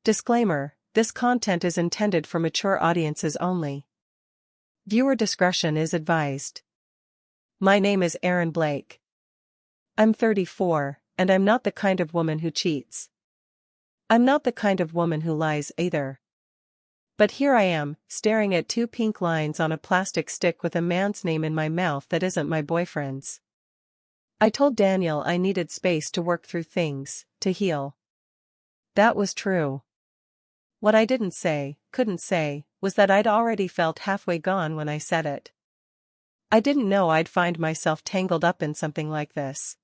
Disclaimer: this content is intended for mature audiences only. Viewer discretion is advised. My name is Erin Blake. I'm 34, and I'm not the kind of woman who cheats. I'm not the kind of woman who lies either. But here I am, staring at two pink lines on a plastic stick with a man's name in my mouth that isn't my boyfriend's. I told Daniel I needed space to work through things, to heal. That was true. What I couldn't say, was that I'd already felt halfway gone when I said it. I didn't know I'd find myself tangled up in something like this.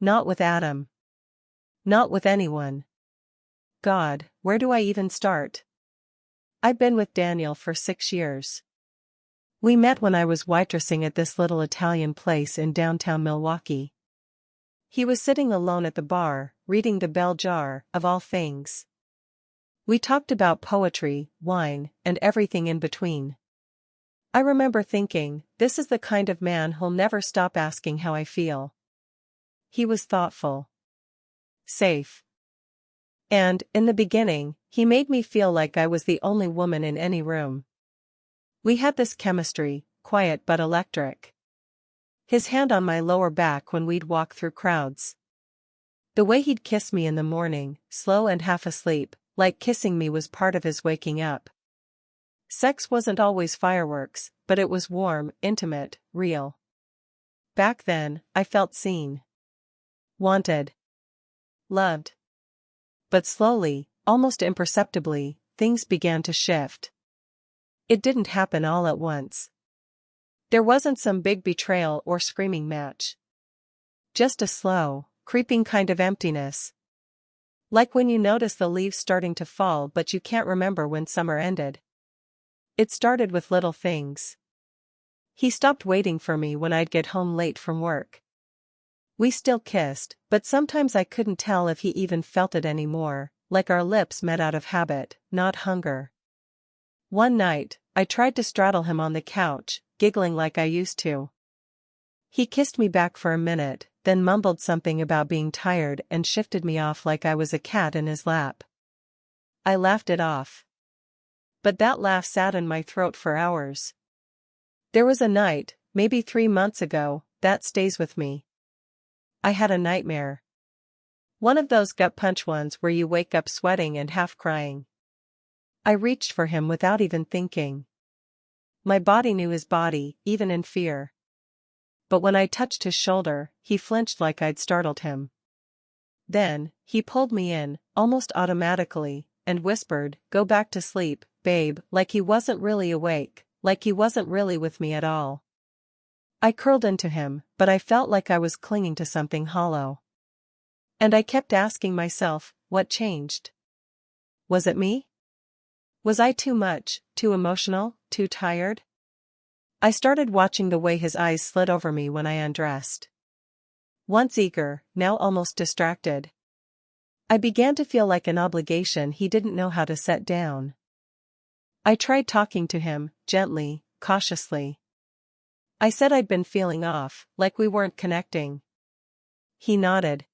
Not with Adam. Not with anyone. God, where do I even start? I've been with Daniel for 6 years. We met when I was waitressing at this little Italian place in downtown Milwaukee. He was sitting alone at the bar, reading The Bell Jar, of all things. We talked about poetry, wine, and everything in between. I remember thinking, this is the kind of man who'll never stop asking how I feel. He was thoughtful. Safe. And, in the beginning, he made me feel like I was the only woman in any room. We had this chemistry, quiet but electric. His hand on my lower back when we'd walk through crowds. The way he'd kiss me in the morning, slow and half asleep, like kissing me was part of his waking up. Sex wasn't always fireworks, but it was warm, intimate, real. Back then, I felt seen. Wanted. Loved. But slowly, almost imperceptibly, things began to shift. It didn't happen all at once. There wasn't some big betrayal or screaming match. Just a slow, creeping kind of emptiness. Like when you notice the leaves starting to fall but you can't remember when summer ended. It started with little things. He stopped waiting for me when I'd get home late from work. We still kissed, but sometimes I couldn't tell if he even felt it anymore, like our lips met out of habit, not hunger. One night, I tried to straddle him on the couch, giggling like I used to. He kissed me back for a minute, then mumbled something about being tired and shifted me off like I was a cat in his lap. I laughed it off. But that laugh sat in my throat for hours. There was a night, maybe 3 months ago, that stays with me. I had a nightmare. One of those gut punch ones where you wake up sweating and half crying. I reached for him without even thinking. My body knew his body, even in fear. But when I touched his shoulder, he flinched like I'd startled him. Then, he pulled me in, almost automatically, and whispered, "Go back to sleep, babe," like he wasn't really awake, like he wasn't really with me at all. I curled into him, but I felt like I was clinging to something hollow. And I kept asking myself, what changed? Was it me? Was I too much, too emotional, too tired? I started watching the way his eyes slid over me when I undressed. Once eager, now almost distracted. I began to feel like an obligation he didn't know how to set down. I tried talking to him, gently, cautiously. I said I'd been feeling off, like we weren't connecting. He nodded.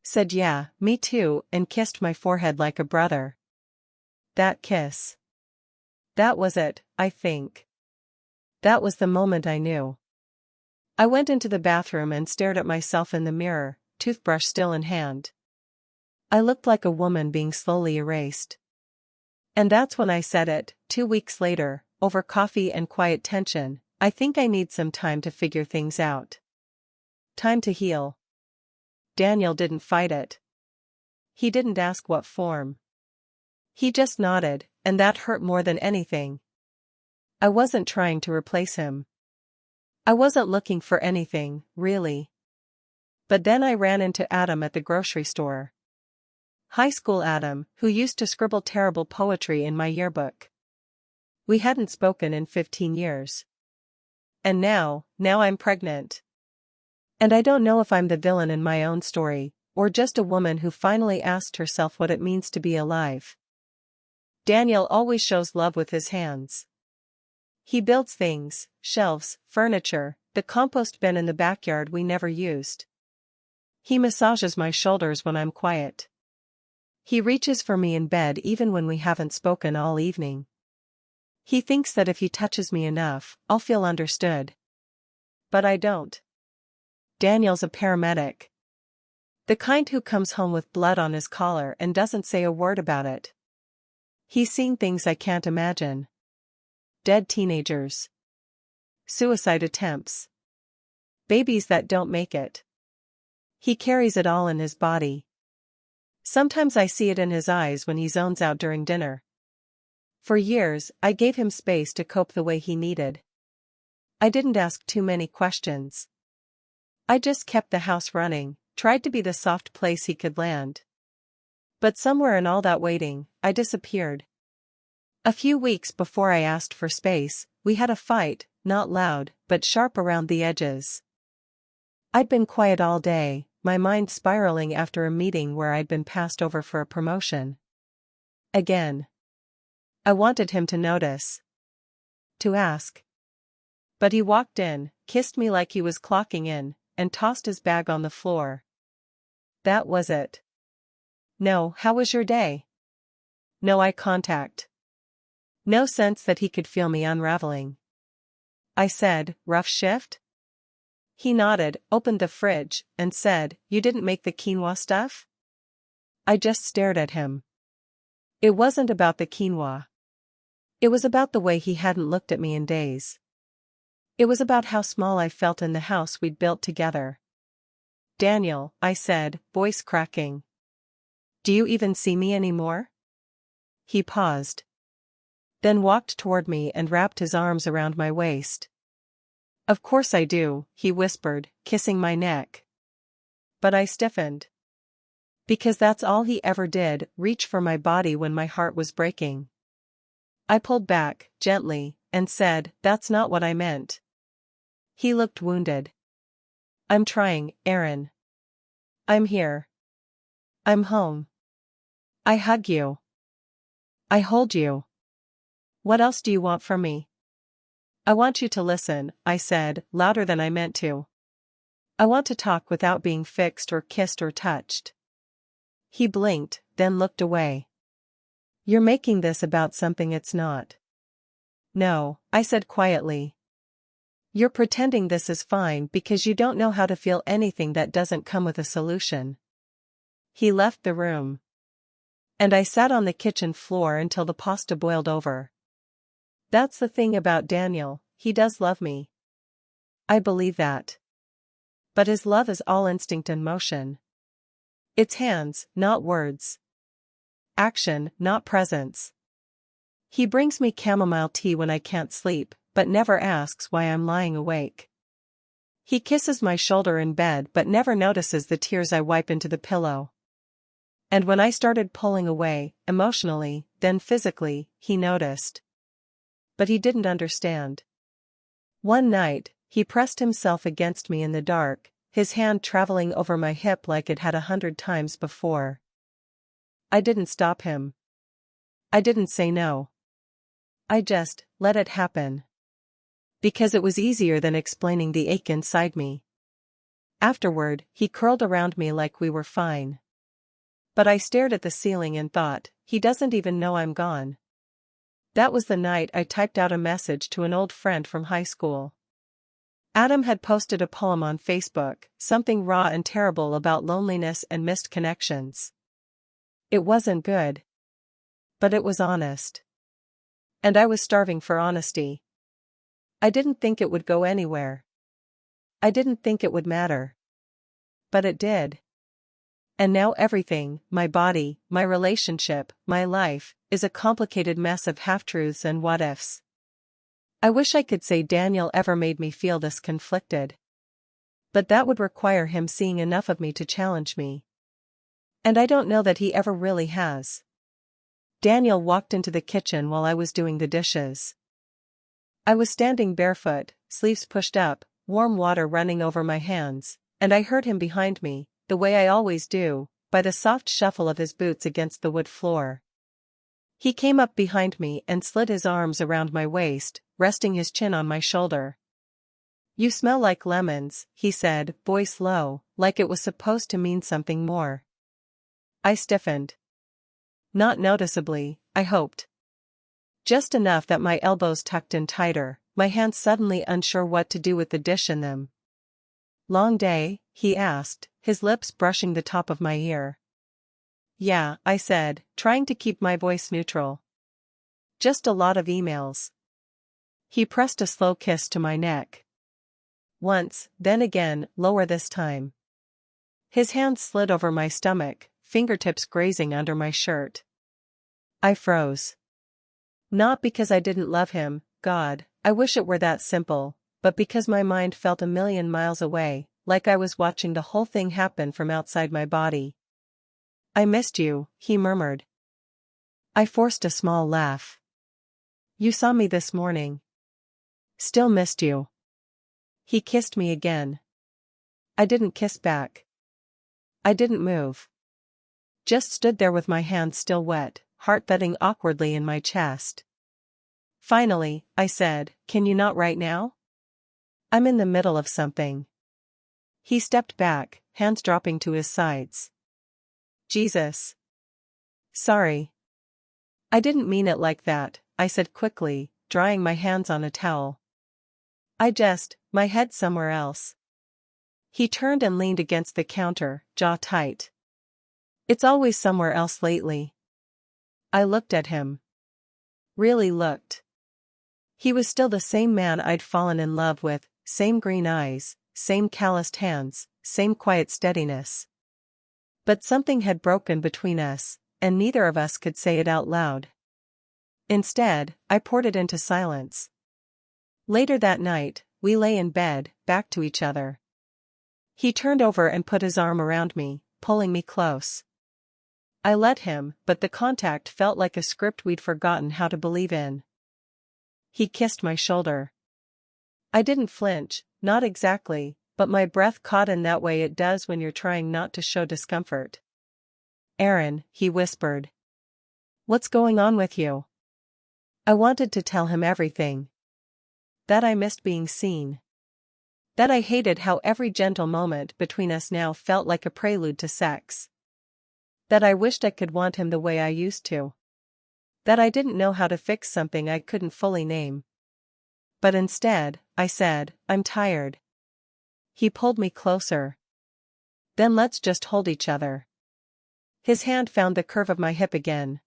Said yeah, me too, and kissed my forehead like a brother. That kiss. That was it, I think. That was the moment I knew. I went into the bathroom and stared at myself in the mirror, toothbrush still in hand. I looked like a woman being slowly erased. And that's when I said it, 2 weeks later, over coffee and quiet tension. I think I need some time to figure things out. Time to heal. Daniel didn't fight it. He didn't ask what form. He just nodded, and that hurt more than anything. I wasn't trying to replace him. I wasn't looking for anything, really. But then I ran into Adam at the grocery store. High school Adam, who used to scribble terrible poetry in my yearbook. We hadn't spoken in 15 years. And now I'm pregnant. And I don't know if I'm the villain in my own story, or just a woman who finally asked herself what it means to be alive. Daniel always shows love with his hands. He builds things, shelves, furniture, the compost bin in the backyard we never used. He massages my shoulders when I'm quiet. He reaches for me in bed even when we haven't spoken all evening. He thinks that if he touches me enough, I'll feel understood. But I don't. Daniel's a paramedic. The kind who comes home with blood on his collar and doesn't say a word about it. He's seen things I can't imagine. Dead teenagers. Suicide attempts. Babies that don't make it. He carries it all in his body. Sometimes I see it in his eyes when he zones out during dinner. For years, I gave him space to cope the way he needed. I didn't ask too many questions. I just kept the house running, tried to be the soft place he could land. But somewhere in all that waiting, I disappeared. A few weeks before I asked for space, we had a fight, not loud, but sharp around the edges. I'd been quiet all day, my mind spiraling after a meeting where I'd been passed over for a promotion. Again. I wanted him to notice. To ask. But he walked in, kissed me like he was clocking in, and tossed his bag on the floor. That was it. No, how was your day? No eye contact. No sense that he could feel me unraveling. I said, rough shift? He nodded, opened the fridge, and said, you didn't make the quinoa stuff? I just stared at him. It wasn't about the quinoa. It was about the way he hadn't looked at me in days. It was about how small I felt in the house we'd built together. Daniel, I said, voice cracking. Do you even see me anymore? He paused. Then walked toward me and wrapped his arms around my waist. Of course I do, he whispered, kissing my neck. But I stiffened. Because that's all he ever did, reach for my body when my heart was breaking. I pulled back, gently, and said, that's not what I meant. He looked wounded. I'm trying, Aaron. I'm here. I'm home. I hug you. I hold you. What else do you want from me? I want you to listen, I said, louder than I meant to. I want to talk without being fixed or kissed or touched. He blinked, then looked away. You're making this about something it's not. No, I said quietly. You're pretending this is fine because you don't know how to feel anything that doesn't come with a solution. He left the room. And I sat on the kitchen floor until the pasta boiled over. That's the thing about Daniel, he does love me. I believe that. But his love is all instinct and motion. It's hands, not words. Action, not presence. He brings me chamomile tea when I can't sleep, but never asks why I'm lying awake. He kisses my shoulder in bed but never notices the tears I wipe into the pillow. And when I started pulling away, emotionally, then physically, he noticed. But he didn't understand. One night, he pressed himself against me in the dark, his hand traveling over my hip like it had 100 times before. I didn't stop him. I didn't say no. I just let it happen. Because it was easier than explaining the ache inside me. Afterward, he curled around me like we were fine. But I stared at the ceiling and thought, he doesn't even know I'm gone. That was the night I typed out a message to an old friend from high school. Adam had posted a poem on Facebook, something raw and terrible about loneliness and missed connections. It wasn't good. But it was honest. And I was starving for honesty. I didn't think it would go anywhere. I didn't think it would matter. But it did. And now everything, my body, my relationship, my life, is a complicated mess of half-truths and what-ifs. I wish I could say Daniel ever made me feel this conflicted. But that would require him seeing enough of me to challenge me. And I don't know that he ever really has. Daniel walked into the kitchen while I was doing the dishes. I was standing barefoot, sleeves pushed up, warm water running over my hands, and I heard him behind me, the way I always do, by the soft shuffle of his boots against the wood floor. He came up behind me and slid his arms around my waist, resting his chin on my shoulder. You smell like lemons, he said, voice low, like it was supposed to mean something more. I stiffened. Not noticeably, I hoped. Just enough that my elbows tucked in tighter, my hands suddenly unsure what to do with the dish in them. Long day? He asked, his lips brushing the top of my ear. Yeah, I said, trying to keep my voice neutral. Just a lot of emails. He pressed a slow kiss to my neck. Once, then again, lower this time. His hand slid over my stomach, fingertips grazing under my shirt. I froze. Not because I didn't love him, God, I wish it were that simple, but because my mind felt a million miles away, like I was watching the whole thing happen from outside my body. I missed you, he murmured. I forced a small laugh. You saw me this morning. Still missed you. He kissed me again. I didn't kiss back. I didn't move. Just stood there with my hands still wet, heart thudding awkwardly in my chest. Finally, I said, can you not right now? I'm in the middle of something. He stepped back, hands dropping to his sides. Jesus. Sorry. I didn't mean it like that, I said quickly, drying my hands on a towel. My head somewhere else. He turned and leaned against the counter, jaw tight. It's always somewhere else lately. I looked at him. Really looked. He was still the same man I'd fallen in love with, same green eyes, same calloused hands, same quiet steadiness. But something had broken between us, and neither of us could say it out loud. Instead, I poured it into silence. Later that night, we lay in bed, back to each other. He turned over and put his arm around me, pulling me close. I let him, but the contact felt like a script we'd forgotten how to believe in. He kissed my shoulder. I didn't flinch, not exactly, but my breath caught in that way it does when you're trying not to show discomfort. Aaron, he whispered. What's going on with you? I wanted to tell him everything. That I missed being seen. That I hated how every gentle moment between us now felt like a prelude to sex. That I wished I could want him the way I used to. That I didn't know how to fix something I couldn't fully name. But instead, I said, I'm tired. He pulled me closer. Then let's just hold each other. His hand found the curve of my hip again.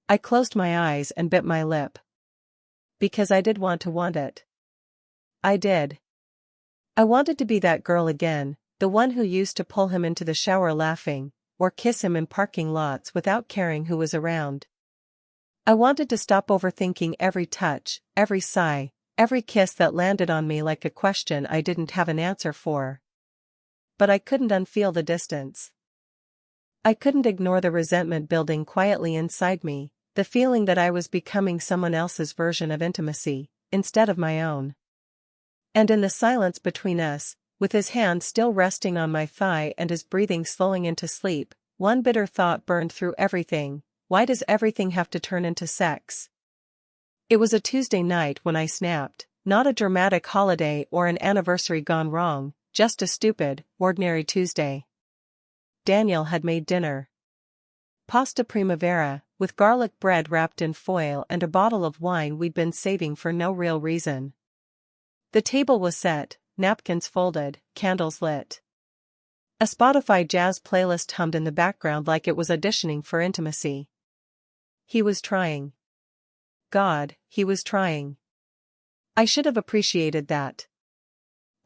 I closed my eyes and bit my lip. Because I did want it. I did. I wanted to be that girl again, the one who used to pull him into the shower laughing, or kiss him in parking lots without caring who was around. I wanted to stop overthinking every touch, every sigh, every kiss that landed on me like a question I didn't have an answer for. But I couldn't unfeel the distance. I couldn't ignore the resentment building quietly inside me, the feeling that I was becoming someone else's version of intimacy, instead of my own. And in the silence between us, with his hand still resting on my thigh and his breathing slowing into sleep, one bitter thought burned through everything: why does everything have to turn into sex? It was a Tuesday night when I snapped, not a dramatic holiday or an anniversary gone wrong, just a stupid, ordinary Tuesday. Daniel had made dinner. Pasta primavera, with garlic bread wrapped in foil and a bottle of wine we'd been saving for no real reason. The table was set, napkins folded, candles lit. A Spotify jazz playlist hummed in the background like it was auditioning for intimacy. He was trying. God, he was trying. I should have appreciated that.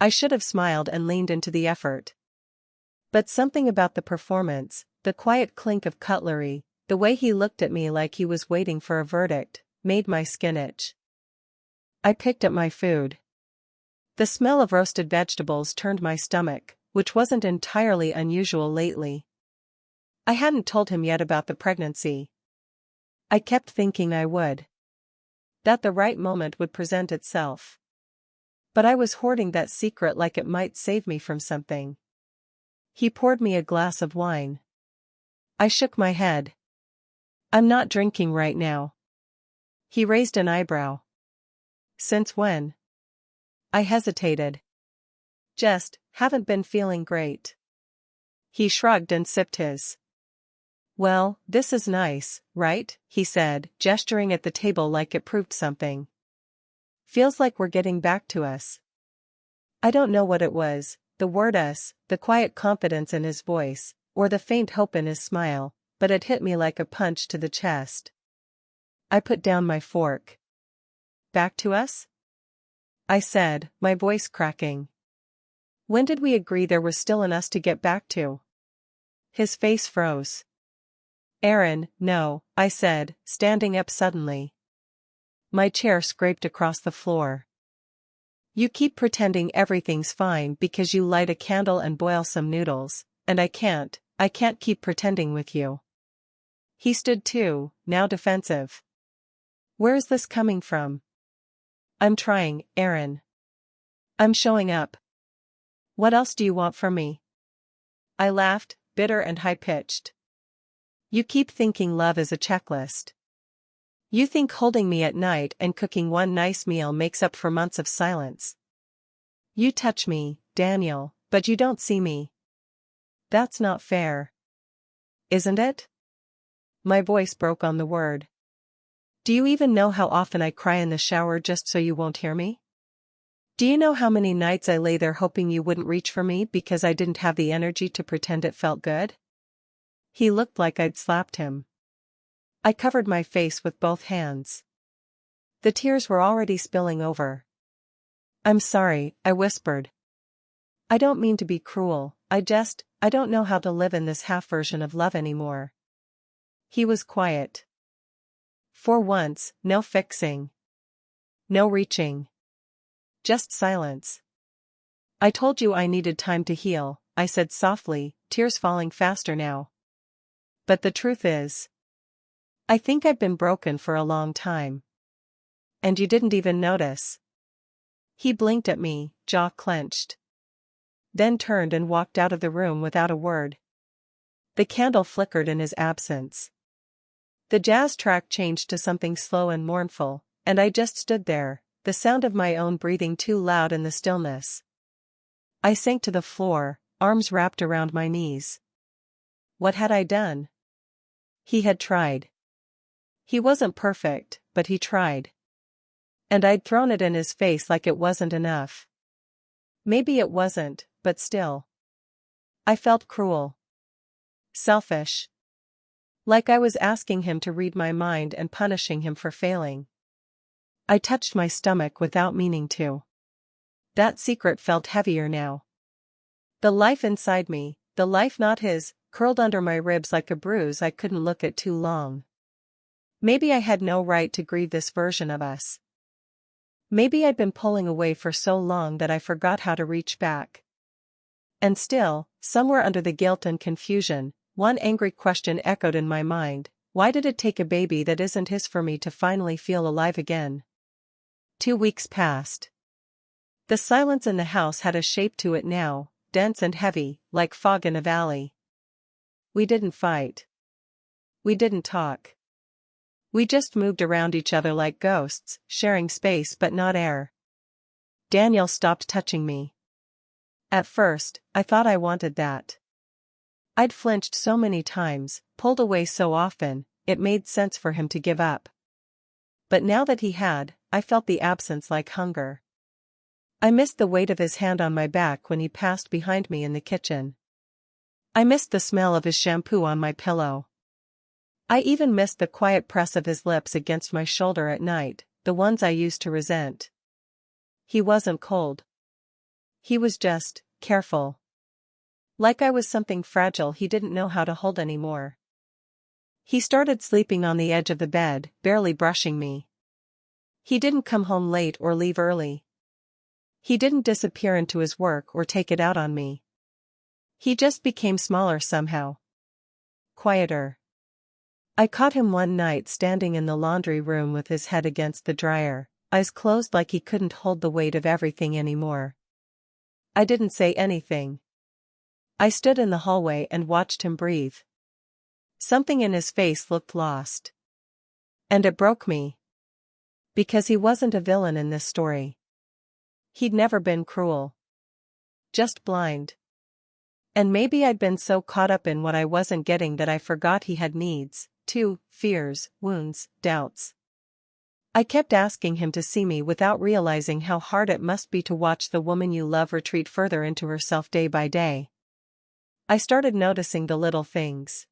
I should have smiled and leaned into the effort. But something about the performance, the quiet clink of cutlery, the way he looked at me like he was waiting for a verdict, made my skin itch. I picked at my food. The smell of roasted vegetables turned my stomach, which wasn't entirely unusual lately. I hadn't told him yet about the pregnancy. I kept thinking I would. That the right moment would present itself. But I was hoarding that secret like it might save me from something. He poured me a glass of wine. I shook my head. I'm not drinking right now. He raised an eyebrow. Since when? I hesitated. Just, haven't been feeling great. He shrugged and sipped his Well, this is nice, right? He said, gesturing at the table like it proved something. Feels like we're getting back to us. I don't know what it was, the word us, the quiet confidence in his voice, or the faint hope in his smile, but it hit me like a punch to the chest. I put down my fork. Back to us? I said, my voice cracking. When did we agree there was still an us to get back to? His face froze. Aaron, no, I said, standing up suddenly. My chair scraped across the floor. You keep pretending everything's fine because you light a candle and boil some noodles, and I can't keep pretending with you. He stood too, now defensive. Where's this coming from? I'm trying, Aaron. I'm showing up. What else do you want from me? I laughed, bitter and high-pitched. You keep thinking love is a checklist. You think holding me at night and cooking one nice meal makes up for months of silence. You touch me, Daniel, but you don't see me. That's not fair. Isn't it? My voice broke on the word. Do you even know how often I cry in the shower just so you won't hear me? Do you know how many nights I lay there hoping you wouldn't reach for me because I didn't have the energy to pretend it felt good? He looked like I'd slapped him. I covered my face with both hands. The tears were already spilling over. I'm sorry, I whispered. I don't mean to be cruel, I don't know how to live in this half version of love anymore. He was quiet. For once, no fixing. No reaching. Just silence. I told you I needed time to heal, I said softly, tears falling faster now. But the truth is, I think I've been broken for a long time. And you didn't even notice. He blinked at me, jaw clenched. Then turned and walked out of the room without a word. The candle flickered in his absence. The jazz track changed to something slow and mournful, and I just stood there, the sound of my own breathing too loud in the stillness. I sank to the floor, arms wrapped around my knees. What had I done? He had tried. He wasn't perfect, but he tried. And I'd thrown it in his face like it wasn't enough. Maybe it wasn't, but still. I felt cruel. Selfish. Like I was asking him to read my mind and punishing him for failing. I touched my stomach without meaning to. That secret felt heavier now. The life inside me, the life not his, curled under my ribs like a bruise I couldn't look at too long. Maybe I had no right to grieve this version of us. Maybe I'd been pulling away for so long that I forgot how to reach back. And still, somewhere under the guilt and confusion, one angry question echoed in my mind: why did it take a baby that isn't his for me to finally feel alive again? 2 weeks passed. The silence in the house had a shape to it now, dense and heavy, like fog in a valley. We didn't fight. We didn't talk. We just moved around each other like ghosts, sharing space but not air. Daniel stopped touching me. At first, I thought I wanted that. I'd flinched so many times, pulled away so often, it made sense for him to give up. But now that he had, I felt the absence like hunger. I missed the weight of his hand on my back when he passed behind me in the kitchen. I missed the smell of his shampoo on my pillow. I even missed the quiet press of his lips against my shoulder at night, the ones I used to resent. He wasn't cold. He was just careful. Like I was something fragile he didn't know how to hold anymore. He started sleeping on the edge of the bed, barely brushing me. He didn't come home late or leave early. He didn't disappear into his work or take it out on me. He just became smaller somehow. Quieter. I caught him one night standing in the laundry room with his head against the dryer, eyes closed like he couldn't hold the weight of everything anymore. I didn't say anything. I stood in the hallway and watched him breathe. Something in his face looked lost. And it broke me. Because he wasn't a villain in this story. He'd never been cruel. Just blind. And maybe I'd been so caught up in what I wasn't getting that I forgot he had needs, too, fears, wounds, doubts. I kept asking him to see me without realizing how hard it must be to watch the woman you love retreat further into herself day by day. I started noticing the little things.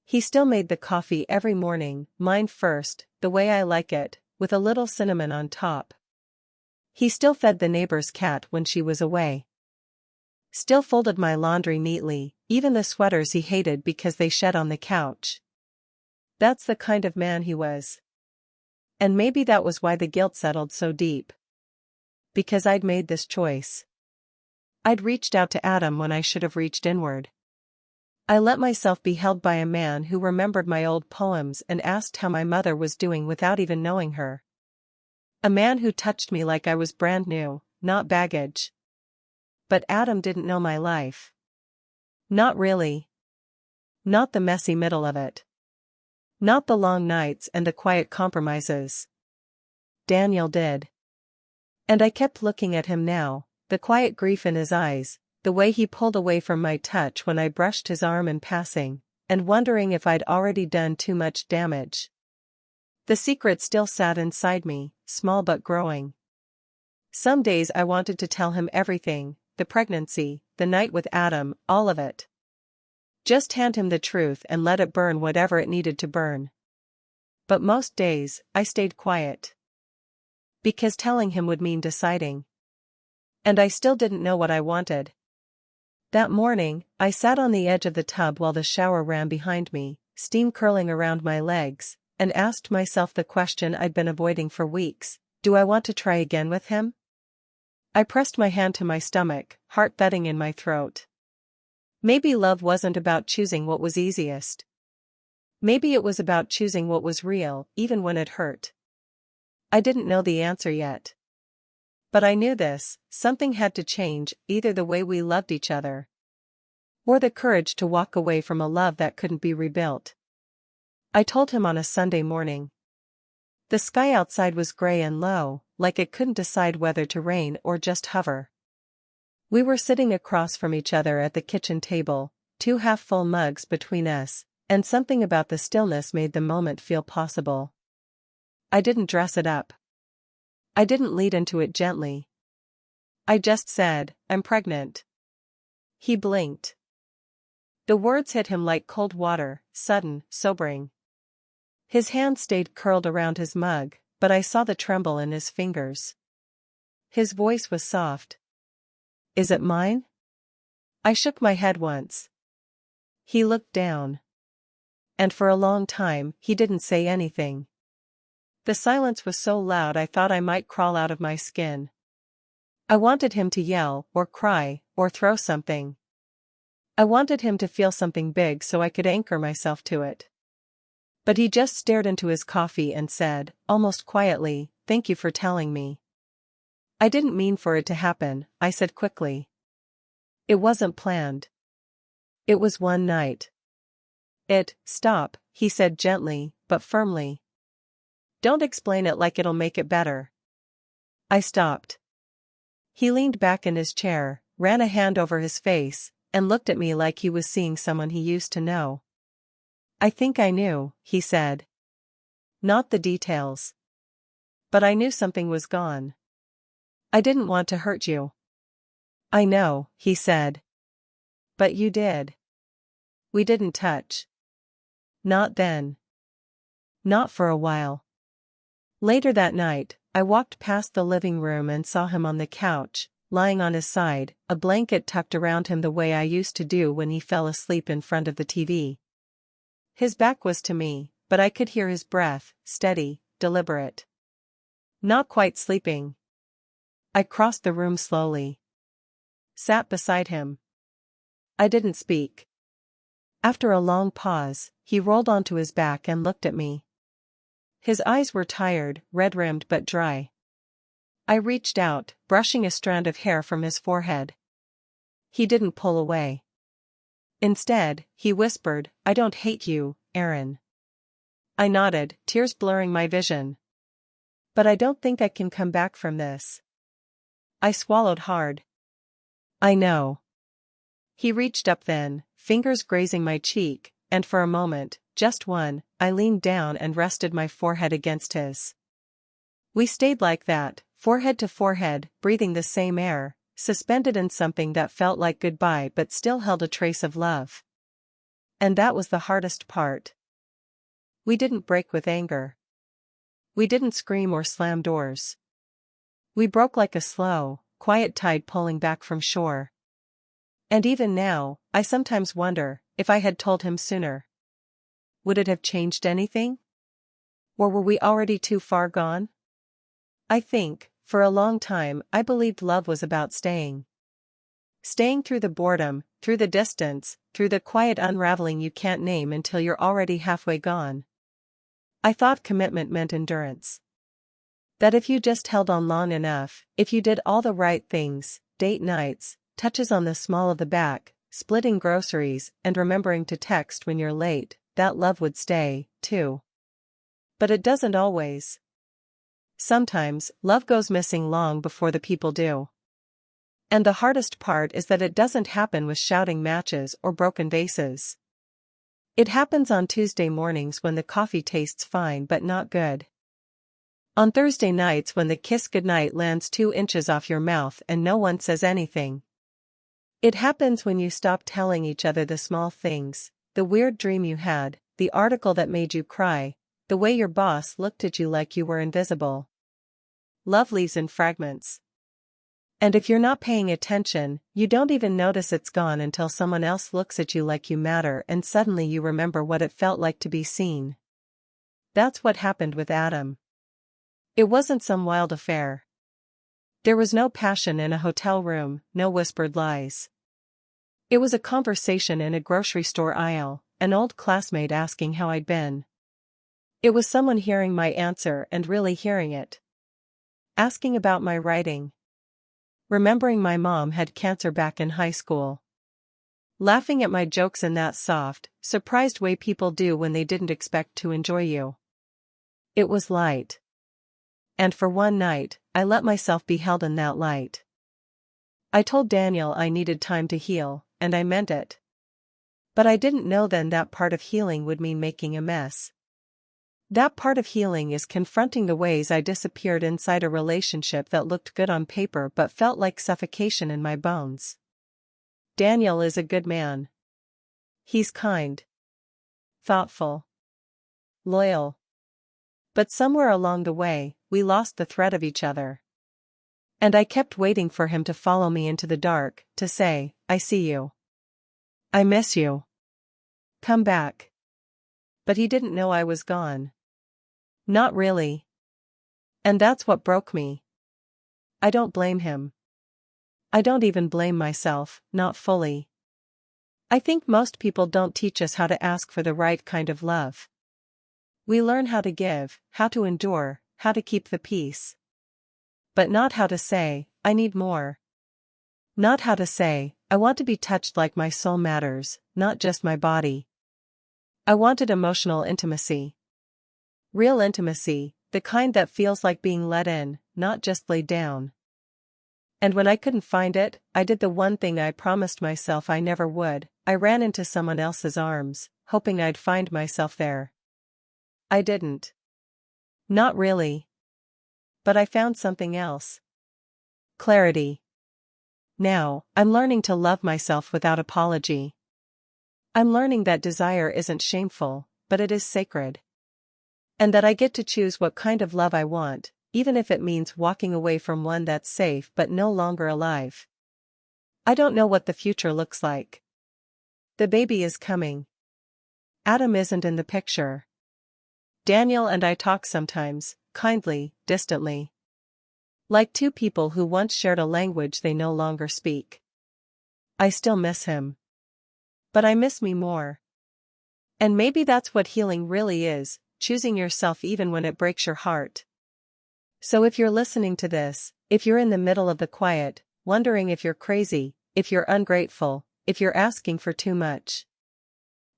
He still made the coffee every morning, mine first, the way I like it, with a little cinnamon on top. He still fed the neighbor's cat when she was away. Still folded my laundry neatly, even the sweaters he hated because they shed on the couch. That's the kind of man he was. And maybe that was why the guilt settled so deep. Because I'd made this choice. I'd reached out to Adam when I should have reached inward. I let myself be held by a man who remembered my old poems and asked how my mother was doing without even knowing her. A man who touched me like I was brand new, not baggage. But Adam didn't know my life. Not really. Not the messy middle of it. Not the long nights and the quiet compromises. Daniel did. And I kept looking at him now, the quiet grief in his eyes, the way he pulled away from my touch when I brushed his arm in passing, and wondering if I'd already done too much damage. The secret still sat inside me, small but growing. Some days I wanted to tell him everything, the pregnancy, the night with Adam, all of it. Just hand him the truth and let it burn whatever it needed to burn. But most days, I stayed quiet. Because telling him would mean deciding. And I still didn't know what I wanted. That morning, I sat on the edge of the tub while the shower ran behind me, steam curling around my legs, and asked myself the question I'd been avoiding for weeks: do I want to try again with him? I pressed my hand to my stomach, heart thudding in my throat. Maybe love wasn't about choosing what was easiest. Maybe it was about choosing what was real, even when it hurt. I didn't know the answer yet. But I knew this: something had to change, either the way we loved each other, or the courage to walk away from a love that couldn't be rebuilt. I told him on a Sunday morning. The sky outside was gray and low, like it couldn't decide whether to rain or just hover. We were sitting across from each other at the kitchen table, 2 half-full mugs between us, and something about the stillness made the moment feel possible. I didn't dress it up. I didn't lead into it gently. I just said, "I'm pregnant." He blinked. The words hit him like cold water, sudden, sobering. His hand stayed curled around his mug, but I saw the tremble in his fingers. His voice was soft. "Is it mine?" I shook my head once. He looked down. And for a long time, he didn't say anything. The silence was so loud I thought I might crawl out of my skin. I wanted him to yell, or cry, or throw something. I wanted him to feel something big so I could anchor myself to it. But he just stared into his coffee and said, almost quietly, "Thank you for telling me." "I didn't mean for it to happen," I said quickly. "It wasn't planned. It was one night." Stop," he said gently, but firmly. "Don't explain it like it'll make it better." I stopped. He leaned back in his chair, ran a hand over his face, and looked at me like he was seeing someone he used to know. "I think I knew," he said. "Not the details. But I knew something was gone. I didn't want to hurt you." "I know," he said. "But you did." "We didn't touch." "Not then." Not for a while. Later that night, I walked past the living room and saw him on the couch, lying on his side, a blanket tucked around him the way I used to do when he fell asleep in front of the TV. His back was to me, but I could hear his breath, steady, deliberate. Not quite sleeping. I crossed the room slowly. Sat beside him. I didn't speak. After a long pause, he rolled onto his back and looked at me. His eyes were tired, red-rimmed but dry. I reached out, brushing a strand of hair from his forehead. He didn't pull away. Instead, he whispered, "I don't hate you, Aaron." I nodded, tears blurring my vision. "But I don't think I can come back from this." I swallowed hard. "I know." He reached up then, fingers grazing my cheek, and for a moment, just one, I leaned down and rested my forehead against his. We stayed like that, forehead to forehead, breathing the same air, suspended in something that felt like goodbye but still held a trace of love. And that was the hardest part. We didn't break with anger. We didn't scream or slam doors. We broke like a slow, quiet tide pulling back from shore. And even now, I sometimes wonder, if I had told him sooner, would it have changed anything? Or were we already too far gone? I think, for a long time, I believed love was about staying. Staying through the boredom, through the distance, through the quiet unraveling you can't name until you're already halfway gone. I thought commitment meant endurance. That if you just held on long enough, if you did all the right things, date nights, touches on the small of the back, splitting groceries, and remembering to text when you're late, that love would stay, too. But it doesn't always. Sometimes, love goes missing long before the people do. And the hardest part is that it doesn't happen with shouting matches or broken vases. It happens on Tuesday mornings when the coffee tastes fine but not good. On Thursday nights when the kiss goodnight lands 2 inches off your mouth and no one says anything. It happens when you stop telling each other the small things, the weird dream you had, the article that made you cry, the way your boss looked at you like you were invisible. Love leaves in fragments. And if you're not paying attention, you don't even notice it's gone until someone else looks at you like you matter and suddenly you remember what it felt like to be seen. That's what happened with Adam. It wasn't some wild affair. There was no passion in a hotel room, no whispered lies. It was a conversation in a grocery store aisle, an old classmate asking how I'd been. It was someone hearing my answer and really hearing it. Asking about my writing. Remembering my mom had cancer back in high school. Laughing at my jokes in that soft, surprised way people do when they didn't expect to enjoy you. It was light. And for one night, I let myself be held in that light. I told Daniel I needed time to heal, and I meant it. But I didn't know then that part of healing would mean making a mess. That part of healing is confronting the ways I disappeared inside a relationship that looked good on paper but felt like suffocation in my bones. Daniel is a good man. He's kind. Thoughtful. Loyal. But somewhere along the way, we lost the thread of each other. And I kept waiting for him to follow me into the dark, to say, I see you. I miss you. Come back. But he didn't know I was gone. Not really. And that's what broke me. I don't blame him. I don't even blame myself, not fully. I think most people don't teach us how to ask for the right kind of love. We learn how to give, how to endure, how to keep the peace. But not how to say, I need more. Not how to say, I want to be touched like my soul matters, not just my body. I wanted emotional intimacy. Real intimacy, the kind that feels like being let in, not just laid down. And when I couldn't find it, I did the one thing I promised myself I never would, I ran into someone else's arms, hoping I'd find myself there. I didn't. Not really. But I found something else. Clarity. Now, I'm learning to love myself without apology. I'm learning that desire isn't shameful, but it is sacred. And that I get to choose what kind of love I want, even if it means walking away from one that's safe but no longer alive. I don't know what the future looks like. The baby is coming. Adam isn't in the picture. Daniel and I talk sometimes, kindly, distantly. Like two people who once shared a language they no longer speak. I still miss him. But I miss me more. And maybe that's what healing really is, choosing yourself even when it breaks your heart. So if you're listening to this, if you're in the middle of the quiet, wondering if you're crazy, if you're ungrateful, if you're asking for too much.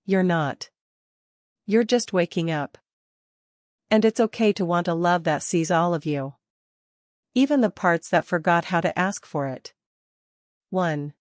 You're not. You're just waking up. And it's okay to want a love that sees all of you. Even the parts that forgot how to ask for it. 1.